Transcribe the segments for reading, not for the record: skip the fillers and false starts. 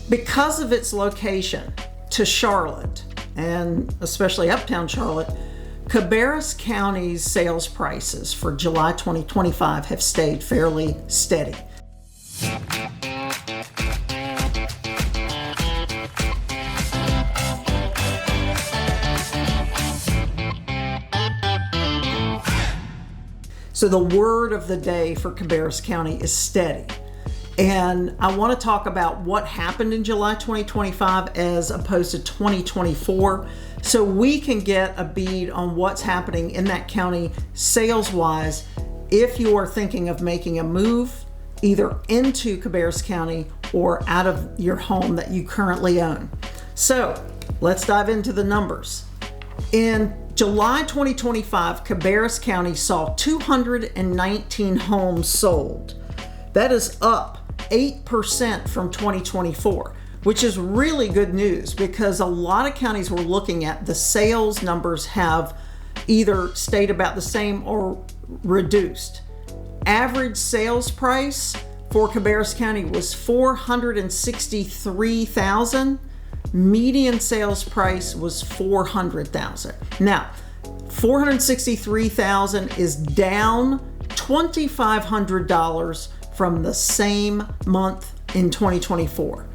Because of its location to Charlotte, and especially uptown Charlotte, Cabarrus County's sales prices for July 2025 have stayed fairly steady. So the word of the day for Cabarrus County is steady. And I want to talk about what happened in July 2025 as opposed to 2024, so we can get a bead on what's happening in that county sales-wise if you are thinking of making a move either into Cabarrus County or out of your home that you currently own. So let's dive into the numbers. In July 2025, Cabarrus County saw 219 homes sold. That is up 8% from 2024, which is really good news because a lot of counties we're looking at, the sales numbers have either stayed about the same or reduced. Average sales price for Cabarrus County was $463,000. Median sales price was $400,000. Now, $463,000 is down $2,500 from the same month in 2024.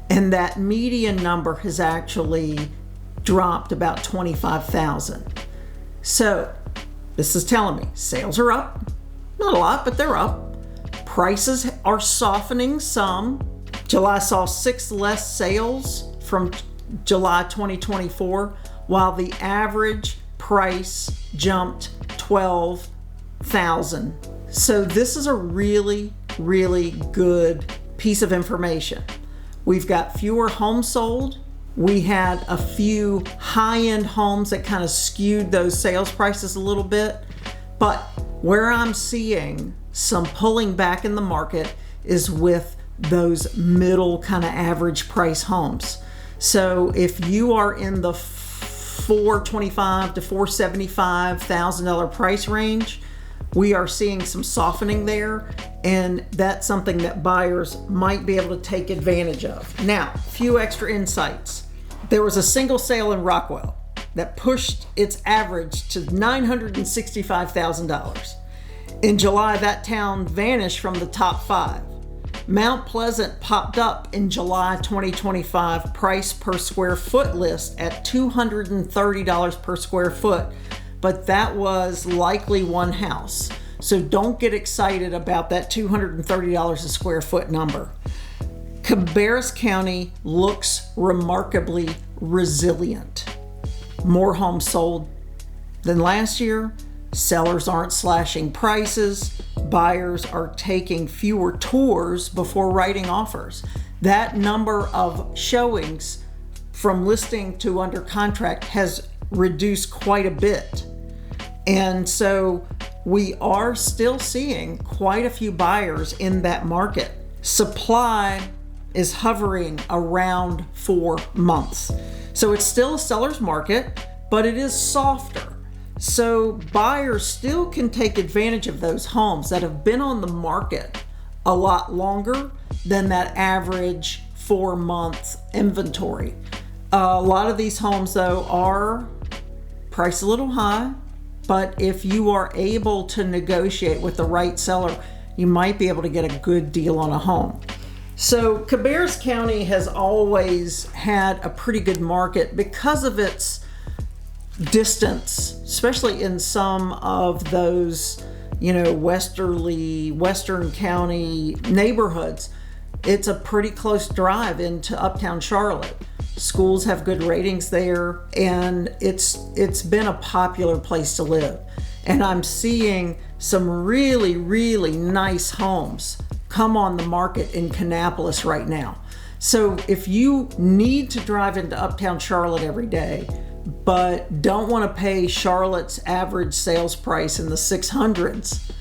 And that median number has actually dropped about $25,000. So this is telling me sales are up, not a lot, but they're up. Prices are softening some. July saw 6 less sales from July 2024, while the average price jumped $12,000. So this is a really good piece of information. We've got fewer homes sold. We had a few high-end homes that kind of skewed those sales prices a little bit. But where I'm seeing some pulling back in the market is with those middle kind of average price homes. So if you are in the $425,000 to $475,000 price range, we are seeing some softening there, and that's something that buyers might be able to take advantage of. Now, a few extra insights. There was a single sale in Rockwell that pushed its average to $965,000. In July, that town vanished from the top 5. Mount Pleasant popped up in July 2025 price per square foot list at $230 per square foot, but that was likely one house. So don't get excited about that $230 a square foot number. Cabarrus County looks remarkably resilient. More homes sold than last year. Sellers aren't slashing prices. Buyers are taking fewer tours before writing offers. That number of showings from listing to under contract has reduced quite a bit. And so we are still seeing quite a few buyers in that market. Supply is hovering around 4 months. So it's still a seller's market, but it is softer. So buyers still can take advantage of those homes that have been on the market a lot longer than that average 4-month inventory. A lot of these homes, though, are priced a little high, but if you are able to negotiate with the right seller, you might be able to get a good deal on a home. So Cabarrus County has always had a pretty good market because of its distance, especially in some of those, Western County neighborhoods. It's a pretty close drive into uptown Charlotte. Schools have good ratings there, and it's been a popular place to live. And I'm seeing some really nice homes come on the market in Kannapolis right now. So if you need to drive into uptown Charlotte every day, but don't want to pay Charlotte's average sales price in the 600s,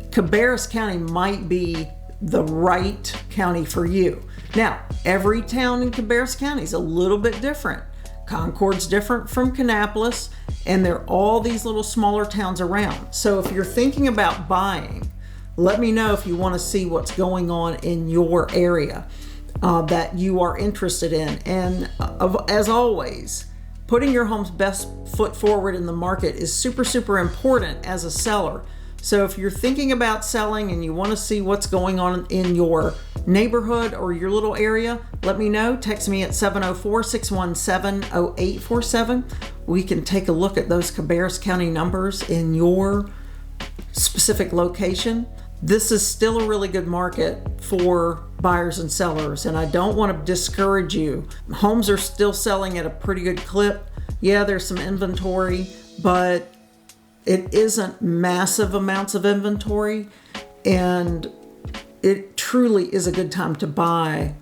Cabarrus County might be the right county for you. Now, every town in Cabarrus County is a little bit different. Concord's different from Kannapolis, and there are all these little smaller towns around. So if you're thinking about buying, let me know if you want to see what's going on in your area. that you are interested in. And as always, putting your home's best foot forward in the market is super, super important as a seller. So if you're thinking about selling and you want to see what's going on in your neighborhood or your little area, let me know. Text me at 704-617-0847. We can take a look at those Cabarrus County numbers in your specific location. This is still a really good market for buyers and sellers, and I don't want to discourage you. Homes are still selling at a pretty good clip. Yeah, there's some inventory, but it isn't massive amounts of inventory, and it truly is a good time to buy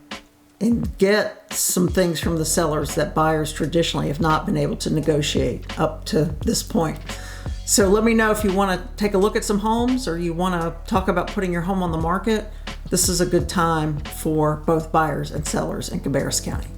and get some things from the sellers that buyers traditionally have not been able to negotiate up to this point. So let me know if you want to take a look at some homes or you want to talk about putting your home on the market. This is a good time for both buyers and sellers in Cabarrus County.